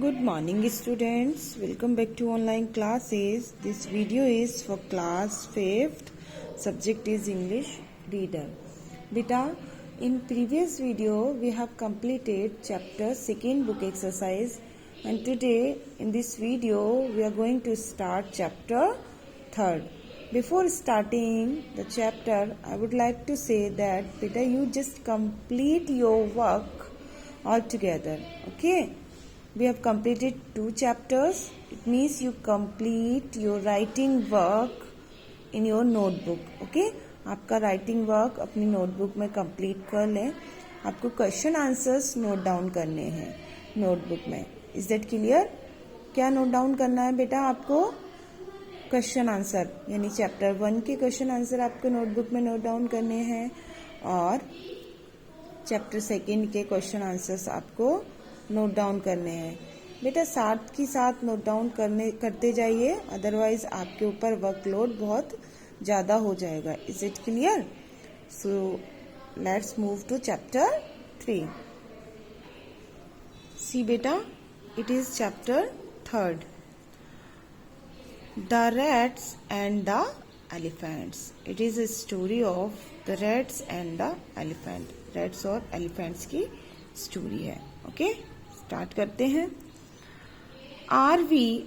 Good morning students, welcome back to online classes. This video is for class 5th, subject is English reader. Beta, in previous video we have completed chapter 2nd book exercise and today in this video we are going to start chapter 3rd. Before starting the chapter, I would like to say that beta you just complete your work all together, okay? We have completed 2 chapters. It means you complete your writing work in your notebook. Okay? आपका writing work अपनी notebook में complete कर लें. आपको question answers note down करने हैं notebook में. Is that clear? क्या note down करना है बेटा आपको? Question answer यानी chapter 1 के question answer आपको notebook में note down करने हैं और chapter 2 के question answers आपको नोट डाउन करने हैं. बेटा साथ की साथ नोट डाउन करते जाइए, अदरवाइज आपके ऊपर वर्कलोड बहुत ज़्यादा हो जाएगा. Is it clear? So let's move to chapter 3. See बेटा, it is chapter 3. The rats and the elephants. It is a story of the rats and the elephant. Rats और एलिफेंट्स की story है. Okay, start करते हैं. Are we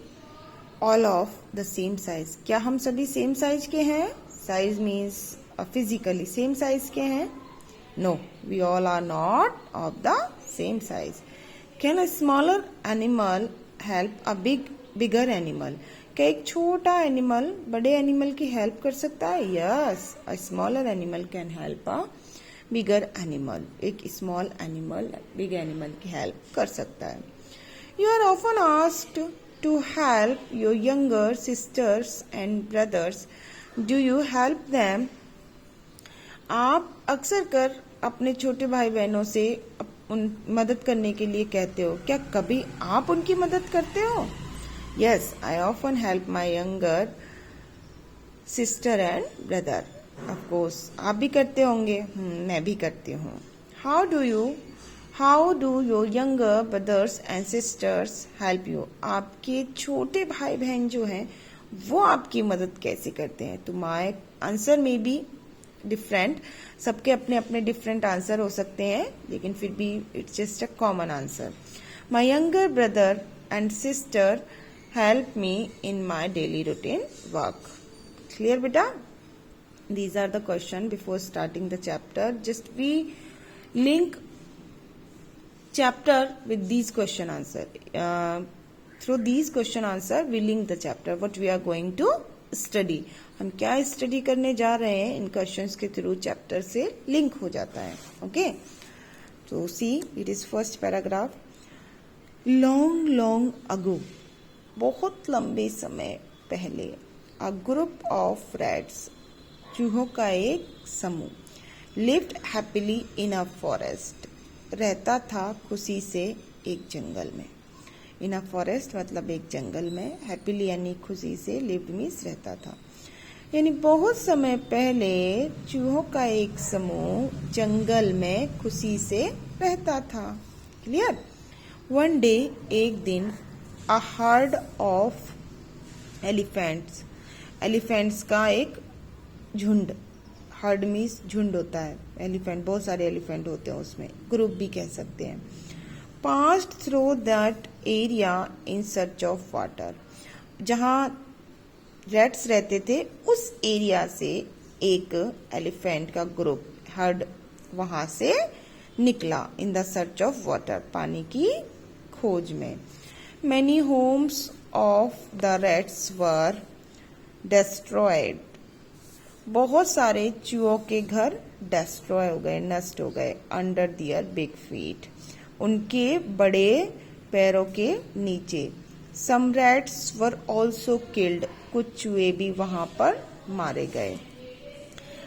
all of the same size. क्या हम सभी same size के हैं? Size means physically same size के हैं? No, we all are not of the same size. Can a smaller animal help a bigger animal. क्या एक छोटा एनिमल बड़े एनिमल की हेल्प कर सकता है? Yes, a smaller animal can help a bigger animal. एक स्मॉल एनिमल बिग एनिमल की हेल्प कर सकता है. You are often asked to help your younger sisters and brothers. Do you help them. आप अक्सर कर अपने छोटे भाई बहनों से मदद करने के लिए कहते हो. क्या कभी आप उनकी मदद करते हो? Yes, I often help my younger sister and brother. Of course आप भी करते होंगे. मैं भी करती हूँ. How do your younger brothers and sisters help you. आपके छोटे भाई बहन जो हैं वो आपकी मदद कैसे करते हैं? तो माई आंसर में बी डिफरेंट. सबके अपने अपने डिफरेंट आंसर हो सकते हैं, लेकिन फिर भी it's just a common answer. My younger brother and sister help me in my daily routine work. Clear बेटा? These are the question before starting the chapter. Just we link chapter with these question answer. Through these question answer we link the chapter. What we are going to study. हम क्या study करने जा रहे हैं इन questions के through chapter से link हो जाता है. Okay? So see, it is first paragraph. Long ago. बहुत लंबे समय पहले. A group of rats. चूहों का एक समूह. Lived happily in a forest. रहता था खुशी से एक जंगल में. इन अ फॉरेस्ट मतलब एक जंगल में. हैप्पीली यानी खुशी से. लिव्ड मीन्स रहता था. यानी बहुत समय पहले चूहों का एक समूह जंगल में खुशी से रहता था. क्लियर? वन डे एक दिन. A herd of elephants. Elephants का एक झुंड. हर्ड मीन्स झुंड होता है. एलिफेंट बहुत सारे एलिफेंट होते हैं उसमें. ग्रुप भी कह सकते हैं. Passed through that area in search of water. जहां रैट्स रहते थे उस एरिया से एक एलिफेंट का ग्रुप हर्ड वहां से निकला. In the search of water. पानी की खोज में. Many Holmes of the rats were destroyed. बहुत सारे चूहों के घर डिस्ट्रॉय हो गए, नष्ट हो गए. Under their big feet. उनके बड़े पैरों के नीचे. Some rats were also killed. कुछ चूहे भी वहां पर मारे गए.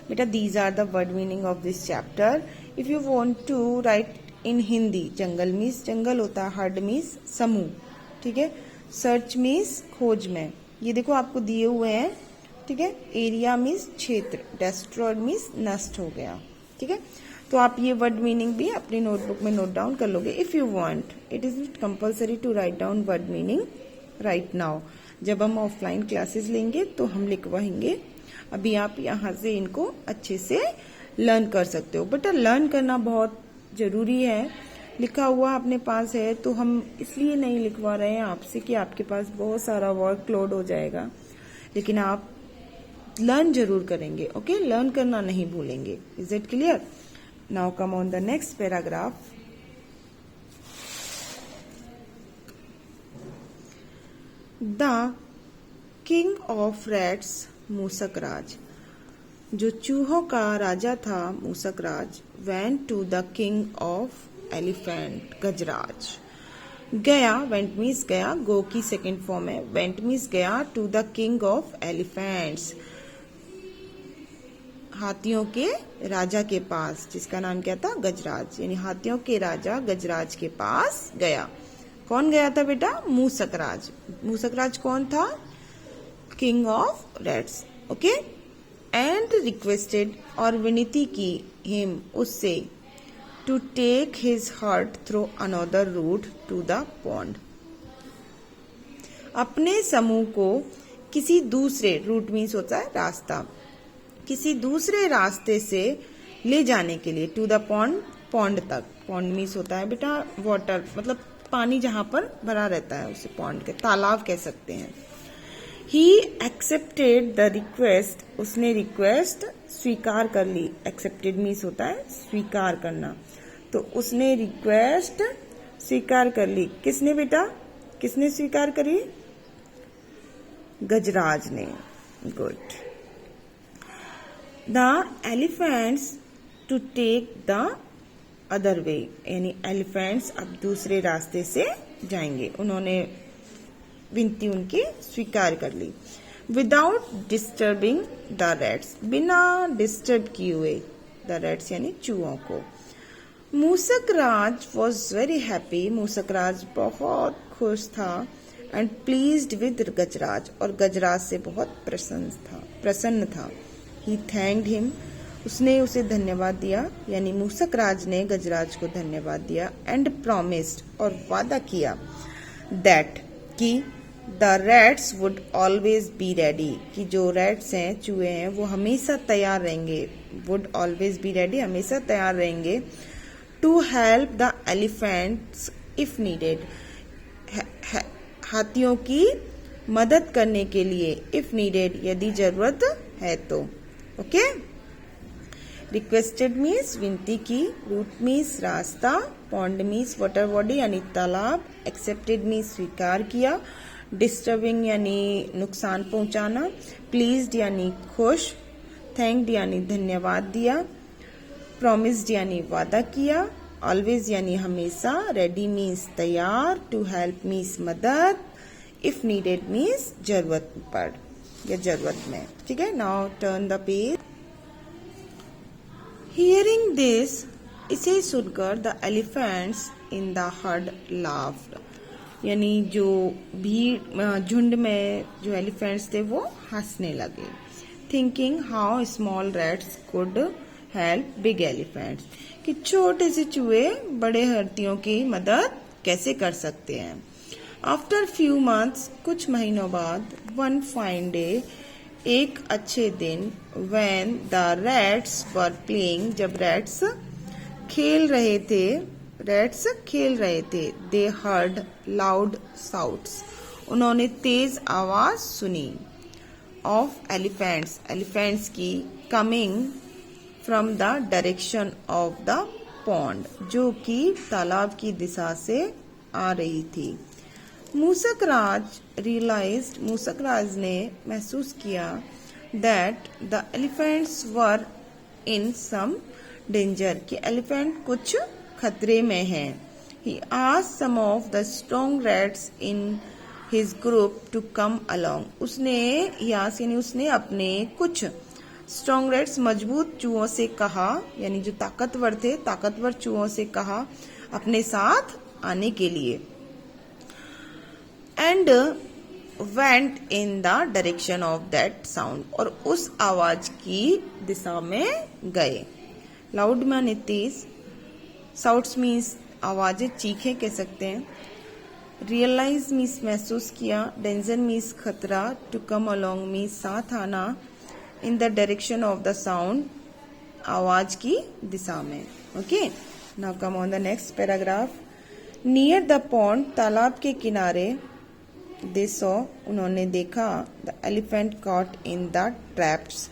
बेटा these are the word meaning of this chapter. If you want to write in Hindi, jungle means जंगल होता है. हर्ड मीन्स समूह. ठीक है? सर्च मीन्स खोज में. ये देखो आपको दिए हुए हैं. ठीक है? एरिया मीन्स क्षेत्र. डिस्ट्रॉयड मीन्स नष्ट हो गया. ठीक है? तो आप ये वर्ड मीनिंग भी अपनी नोटबुक में नोट डाउन कर लोगे if you want. It is not compulsory to write down word meaning right now. जब हम ऑफलाइन क्लासेस लेंगे तो हम लिखवाएंगे, अभी आप यहाँ से इनको अच्छे से लर्न कर सकते हो। बेटा लर्न करना बहुत जरूरी है, लिखा हुआ अपने पास है तो हम इसलिए नहीं लिखवा रहे हैं आपसे कि आपके पास बहुत सारा वर्कलोड हो जाएगा, लेकिन आप लर्न जरूर करेंगे। ओके, लर्न करना नहीं भूलेंगे। Is it clear? Now come on the next paragraph. The king of rats Mooskaraj, जो चूहों का राजा था Mooskaraj, went to the king of elephant Gajraj. गया, वेंट मीन्स गया, गो की सेकेंड फॉर्म है, वेंट मीन्स गया to the king of elephants, हाथियों के राजा के पास, जिसका नाम क्या था? गजराज, यानी हाथियों के राजा गजराज के पास गया। कौन गया था बेटा? मूसकराज। मूसकराज कौन था? King of rats. Okay, and requested, और विनती की, हिम, उससे, to take his herd through another route to the pond, अपने समूह को किसी दूसरे, रूट मीन्स होता है रास्ता, किसी दूसरे रास्ते से ले जाने के लिए, टू द पॉन्ड, पॉन्ड तक। पॉन्ड मीन्स होता है बेटा वाटर, मतलब पानी जहां पर भरा रहता है उसे पॉन्ड के, तालाब कह सकते हैं। ही एक्सेप्टेड द रिक्वेस्ट, उसने रिक्वेस्ट स्वीकार कर ली। एक्सेप्टेड मीन्स होता है स्वीकार करना, तो उसने रिक्वेस्ट स्वीकार कर ली। किसने बेटा? किसने स्वीकार करी? गजराज ने। Good. The elephants to take the other way, यानी एलिफेंट्स अब दूसरे रास्ते से जाएंगे। उन्होंने विनती उनकी स्वीकार कर ली। विदाउट डिस्टर्बिंग द रैट्स, बिना डिस्टर्ब किए हुए, द रैट्स यानी चूहों को। मूसकराज वॉज वेरी हैप्पी, मूसकराज बहुत खुश था, एंड प्लीज्ड विद गजराज, और गजराज से बहुत प्रसन्न था। ही थैंक्ड हिम, उसने उसे धन्यवाद दिया, यानी मूसकराज ने गजराज को धन्यवाद दिया। एंड प्रॉमिस्ड, और वादा किया, दैट, कि the rats would always be ready, कि जो रैट्स हैं, चूहे हैं, वो हमेशा तैयार रहेंगे। वुड ऑलवेज बी रेडी, हमेशा तैयार रहेंगे। To help the elephants if needed, हाथियों की मदद करने के लिए, इफ नीडेड, यदि जरूरत है तो। ओके, रिक्वेस्टेड मीन्स विनती की, रूट मीन्स रास्ता, पॉन्ड मीन्स वाटर बॉडी यानी तालाब, एक्सेप्टेड मीन्स स्वीकार किया, डिस्टर्बिंग यानी नुकसान पहुंचाना, प्लीज्ड यानी खुश, थैंक्ड यानी धन्यवाद दिया, प्रॉमिस्ड यानी वादा किया, ऑलवेज यानी हमेशा, रेडी मीन्स तैयार, टू हेल्प मीन्स मदद, इफ नीडेड मीन्स जरूरत पर या जरूरत में। ठीक है, now turn the page. Hearing this, इसे सुनकर, the elephants in the heard laughed, यानी जो भीड़ झुंड में जो एलिफेंट्स थे वो हंसने लगे। Thinking how small rats could help big elephants, कि छोटे से चूहे बड़े हाथियों की मदद कैसे कर सकते हैं। आफ्टर फ्यू मंथ्स, कुछ महीनों बाद, वन फाइन डे, एक अच्छे दिन, when the rats were playing, जब rats खेल रहे थे, they heard loud shouts, उन्होंने तेज आवाज सुनी, of elephants की, coming from the direction of the pond, जो कि तालाब की दिशा से आ रही थी। मूसकराज ने महसूस किया, that the elephants were in some danger, कि एलिफेंट कुछ खतरे में हैं। He asked some of the strong rats in his group to come along, उसने अपने कुछ स्ट्रॉन्ग रैट्स, मजबूत चूहों से कहा, यानी जो ताकतवर चूहों से कहा अपने साथ आने के लिए। And went in the direction of that sound, और उस आवाज की दिशा में गए। लाउड माने तेज, साउट्स मीन्स आवाजें, चीखें कह सकते हैं। रियलाइज मीन्स महसूस किया, डेंजर मीन्स खतरा, टू कम अलोंग मीन्स साथ आना, in the direction of the sound आवाज की दिशा में। Okay, now come on the next paragraph. Near the pond तालाब के किनारे, दे सॉ उन्होंने देखा, the elephant caught in the traps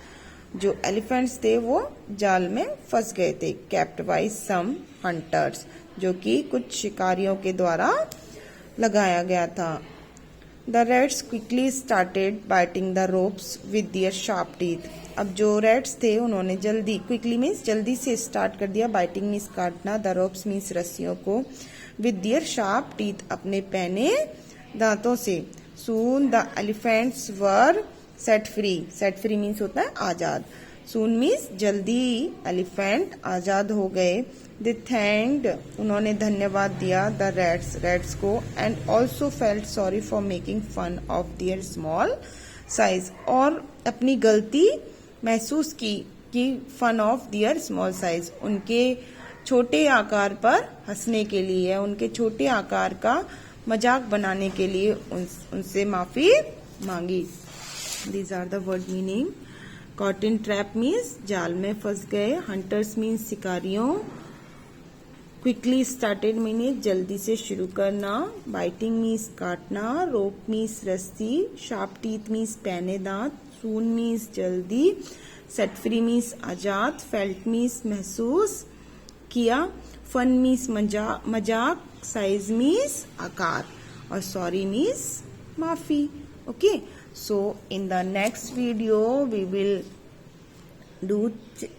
जो एलिफेंट्स थे वो जाल में फंस गए थे, केप्ट बाय सम हंटर्स जो कि कुछ शिकारियों के द्वारा लगाया गया था। The rats quickly started biting the ropes with their sharp teeth. अब जो रैट्स थे उन्होंने जल्दी, क्विकली मीन्स जल्दी से स्टार्ट कर दिया, बाइटिंग मीन्स काटना, द रोप्स मीन्स रस्सियों को, विद दियर शार्प टीथ अपने पैने दांतों से। Soon the elephants were set free, set free means होता है आजाद, सून मीन्स जल्दी, एलिफेंट आजाद हो गए। दे थैंक्ड उन्होंने धन्यवाद दिया, द रैट्स रैट्स को, and also felt sorry for making fun of their small size, और अपनी गलती महसूस की कि fun of their small size, उनके छोटे आकार पर हंसने के लिए, उनके छोटे आकार का मजाक बनाने के लिए उनसे माफी मांगी। These are the word meaning. Caught in trap means जाल में फंस गए, hunters means शिकारियों, quickly started means जल्दी से शुरू करना, biting means काटना, rope means रस्सी, sharp teeth means पैने दांत, soon means जल्दी, set free means आजाद, felt means महसूस किया, fun means मजाक, size means आकार, और sorry means माफी। Okay, so in the next video we will do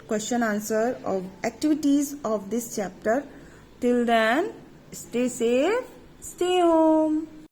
question answer of activities of this chapter. Till then, stay safe, stay home.